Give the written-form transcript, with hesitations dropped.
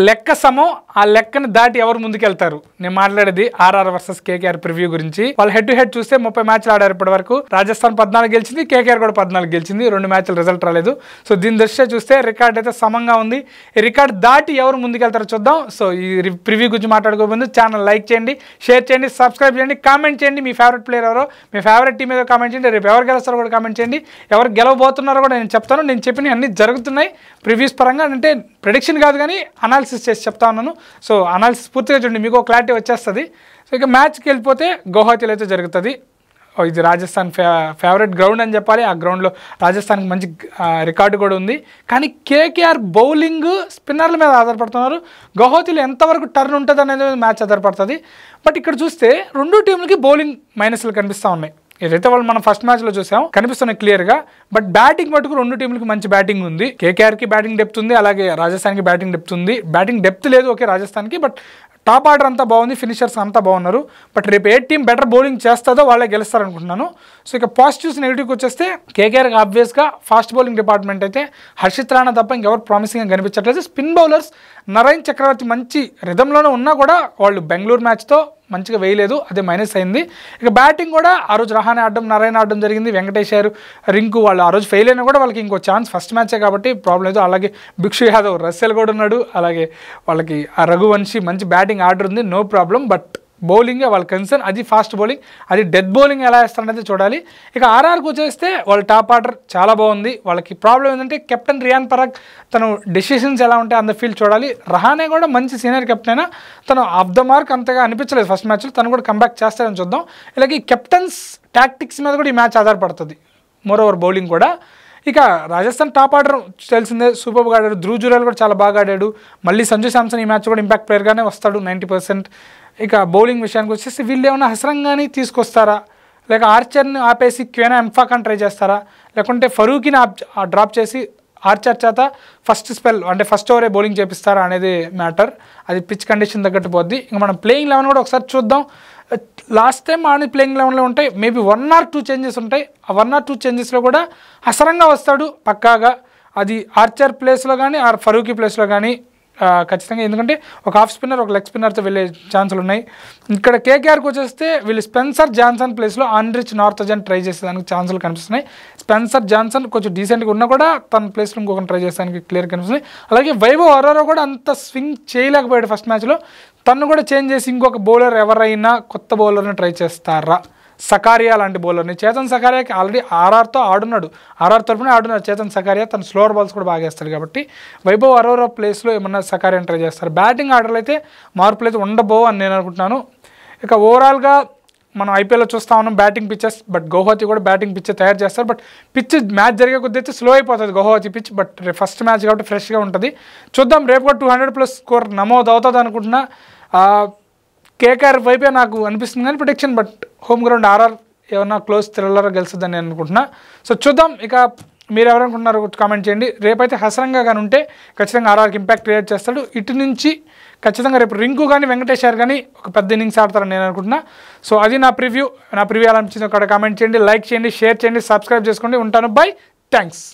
లెక్క సమం ఆ లెక్కను దాటి ఎవరు ముందుకెళ్తారు నేను మాట్లాడేది ఆర్ఆర్ వర్సెస్ కేకేఆర్ ప్రివ్యూ గురించి వాళ్ళు హెడ్ టు హెడ్ చూస్తే 30 మ్యాచ్లు ఆడారు ఇప్పటి వరకు రాజస్థాన్ 14 గెలిచింది కేకేఆర్ కూడా 14 గెలిచింది 2 మ్యాచ్లు రిజల్ట్ రాలేదు సో దీని దృష్ట్యా చూస్తే రికార్డ్ అయితే సమంగా ఉంది ఈ రికార్డ్ దాటి ఎవరు ముందుకెళ్తారో చూద్దాం సో ఈ ప్రివ్యూ గురించి మాట్లాడుకోబోదు ఛానల్ లైక్ చేయండి షేర్ చేయండి సబ్స్క్రైబ్ చేయండి కామెంట్ చేయండి మీ ఫేవరెట్ ప్లేయర్ ఎవరో మీ ఫేవరెట్ టీం ఏదో కామెంట్ చేయండి రేపు ఎవరు గెలుస్తారో కూడా కామెంట్ చేయండి ఎవరు గెలవబోతున్నారో కూడా నేను చెప్తాను నేను చెప్పినవి అన్ని జరుగుతున్నాయి ప్రివ్యూస్ పరంగా అంటే ప్రెడిక్షన్ కాదు కానీ అనాలిసిస్ చేసి చెప్తా ఉన్నాను సో అనాలిసిస్ పూర్తిగా చూడండి మీకు క్లారిటీ వచ్చేస్తుంది సో ఇక మ్యాచ్కి వెళ్ళిపోతే గౌహతిలో అయితే జరుగుతుంది ఇది రాజస్థాన్ ఫేవరెట్ గ్రౌండ్ అని చెప్పాలి ఆ గ్రౌండ్లో రాజస్థాన్కి మంచి రికార్డు కూడా ఉంది కానీ కేకేఆర్ బౌలింగ్ స్పిన్నర్ల మీద ఆధారపడుతున్నారు గౌహతిలో ఎంతవరకు టర్న్ ఉంటుంది అనేది మ్యాచ్ ఆధారపడుతుంది బట్ ఇక్కడ చూస్తే రెండు టీంలకి బౌలింగ్ మైనస్లు కనిపిస్తూ ఉన్నాయి ఏదైతే వాళ్ళు మనం ఫస్ట్ మ్యాచ్లో చూసాం కనిపిస్తున్నాయి క్లియర్గా బట్ బ్యాటింగ్ మటుకు రెండు టీంలకి మంచి బ్యాటింగ్ ఉంది కేకేఆర్కి బ్యాటింగ్ డెప్త్ ఉంది అలాగే రాజస్థాన్కి బ్యాటింగ్ డెప్త్ ఉంది బ్యాటింగ్ డెప్త్ లేదు ఓకే రాజస్థాన్కి బట్ టాప్ ఆర్డర్ అంతా బాగుంది ఫినిషర్స్ అంతా బాగున్నారు బట్ రేపు ఏ టీం బెటర్ బౌలింగ్ చేస్తుందో వాళ్ళే గెలుస్తారనుకుంటున్నాను సో ఇక పాజిటివ్స్ నెగిటివ్కి వచ్చేస్తే కేకేఆర్కి ఆబ్వియస్గా ఫాస్ట్ బౌలింగ్ డిపార్ట్మెంట్ అయితే హర్షిత్ రాణా తప్ప ఇంకెవరు ప్రామిసింగ్గా కనిపించట్లేదు స్పిన్ బౌలర్స్ నరైన్ చక్రవర్తి మంచి రిథంలోనే ఉన్నా కూడా వాళ్ళు బెంగళూరు మ్యాచ్తో మంచిగా వేయలేదు అదే మైనస్ అయింది ఇక బ్యాటింగ్ కూడా ఆ రోజు రహానే ఆడడం నారాయణ ఆడడం జరిగింది వెంకటేష్ గారు రింకు వాళ్ళు ఆ రోజు ఫెయిల్ అయినా కూడా వాళ్ళకి ఇంకో ఛాన్స్ ఫస్ట్ మ్యాచే కాబట్టి ప్రాబ్లం లేదు అలాగే భిక్షు యాదవ్ రస్సెల్ కూడా ఉన్నాడు అలాగే వాళ్ళకి ఆ రఘువంశీ మంచి బ్యాటింగ్ ఆర్డర్ ఉంది నో ప్రాబ్లం బట్ బౌలింగే వాళ్ళ కన్సర్న్ అది ఫాస్ట్ బౌలింగ్ అది డెత్ బౌలింగ్ ఎలా వేస్తారనేది చూడాలి ఇక ఆర్ఆర్కి వచ్చేస్తే వాళ్ళ టాప్ ఆర్డర్ చాలా బాగుంది వాళ్ళకి ప్రాబ్లం ఏంటంటే కెప్టెన్ రియాన్ పరాగ్ తను డెసిషన్స్ ఎలా ఉంటాయి అంత ఫీల్ చూడాలి రహానే కూడా మంచి సీనియర్ కెప్టెన్ అయినా తను ఆఫ్ ద మార్క్ అంతగా అనిపించలేదు ఫస్ట్ మ్యాచ్లో తను కూడా కంబ్యాక్ చేస్తారని చూద్దాం ఇలాగే ఈ కెప్టెన్స్ టాక్టిక్స్ మీద కూడా ఈ మ్యాచ్ ఆధారపడుతుంది మోర్ ఓవర్ బౌలింగ్ కూడా ఇక రాజస్థాన్ టాప్ ఆర్డర్ తెలిసిందే సూపర్గా ఆడాడు ధ్రువ్ జురేల్ కూడా చాలా బాగా ఆడాడు మళ్ళీ సంజు శాంసన్ ఈ మ్యాచ్ కూడా ఇంపాక్ట్ ప్లేయర్గానే వస్తాడు 90% ఇక బౌలింగ్ విషయానికి వచ్చేసి వీళ్ళు ఏమైనా హసరంగాని తీసుకొస్తారా లేక ఆర్చర్ని ఆపేసి క్వేనా ఎంఫాకాన్ ట్రై చేస్తారా లేకుంటే ఫరూకీని డ్రాప్ చేసి ఆర్చర్ చేత ఫస్ట్ స్పెల్ అంటే ఫస్ట్ ఓవరే బౌలింగ్ చేపిస్తారా అనేది మ్యాటర్ అది పిచ్ కండిషన్ తగ్గట్టు పోద్ది ఇంకా మనం ప్లేయింగ్ 11 కూడా ఒకసారి చూద్దాం లాస్ట్ టైం ఆడి ప్లేయింగ్ 11లో ఉంటాయి మేబీ 1 or 2 చేంజెస్ ఉంటాయి ఆ 1 or 2 చేంజెస్లో కూడా హసరంగా వస్తాడు పక్కాగా అది ఆర్చర్ ప్లేస్లో కానీ ఆర్ ఫరూకీ ప్లేస్లో కానీ ఖచ్చితంగా ఎందుకంటే ఒక హాఫ్ స్పిన్నర్ ఒక లెగ్ స్పిన్నర్తో వెళ్ళే ఛాన్సులు ఉన్నాయి ఇక్కడ కేకేఆర్కి వచ్చేస్తే వీళ్ళు స్పెన్సర్ జాన్సన్ ప్లేస్లో ఆండ్రిచ్ నార్థజన్ ట్రై చేసేదానికి ఛాన్సులు కనిపిస్తున్నాయి స్పెన్సర్ జాన్సన్ కొంచెం డీసెంట్గా ఉన్నా కూడా తన ప్లేస్లో ఇంకొకటి ట్రై చేసేదానికి క్లియర్ కనిపిస్తున్నాయి అలాగే వైభవ్ అరోరా కూడా అంత స్వింగ్ చేయలేకపోయాడు ఫస్ట్ మ్యాచ్లో తను కూడా చేంజ్ చేసి ఇంకొక బౌలర్ ఎవరైనా కొత్త బౌలర్ని ట్రై చేస్తారా సకారియా లాంటి బౌలర్ని చేతన్ సకారియాకి ఆల్రెడీ ఆర్ఆర్తో ఆడున్నాడు ఆర్ఆర్ తరఫున ఆడున్నాడు చేతన్ సకారియా తను స్లోవర్ బాల్స్ కూడా బాగా వేస్తాడు కాబట్టి వైభవ్ అరోరా ప్లేస్లో ఏమన్నా సకారియాని ట్రై చేస్తారు బ్యాటింగ్ ఆర్డర్లు అయితే మార్పులు అయితే ఉండబో అని నేను అనుకుంటున్నాను ఇక ఓవరాల్గా మనం ఐపీఎల్లో చూస్తూ ఉన్నాం బ్యాటింగ్ పిచ్చెస్ బట్ గౌహతి కూడా బ్యాటింగ్ పిచ్ తయారు చేస్తారు బట్ పిచ్ మ్యాచ్ జరిగే కొద్ది అయితే స్లో అయిపోతుంది Guwahati pitch but first match కాబట్టి ఫ్రెష్గా ఉంటుంది చూద్దాం రేపు కూడా 200+ స్కోర్ నమోదు అవుతుంది అనుకుంటున్నా కేకేఆర్ వైపే నాకు అనిపిస్తుంది కానీ protection but home ground RR ఏమన్నా క్లోజ్ థ్రిల్లర్ గెలుస్తుందని నేను అనుకుంటున్నా సో చూద్దాం ఇక మీరు ఎవరనుకుంటున్నారో కామెంట్ చేయండి రేపైతే హసరంగా కానీ ఉంటే ఖచ్చితంగా ఆర్ఆర్కి ఇంపాక్ట్ క్రియేట్ చేస్తాడు ఇటు నుంచి ఖచ్చితంగా రేపు రింకు కానీ వెంకటేష్ గారు కానీ ఒక పెద్ద ఇన్నింగ్స్ ఆడతారని నేను అనుకుంటున్నా సో అది నా ప్రివ్యూ ఎలా అనిపించింది అక్కడ కామెంట్ చేయండి లైక్ చేయండి షేర్ చేయండి సబ్స్క్రైబ్ చేసుకోండి ఉంటాను బై థ్యాంక్స్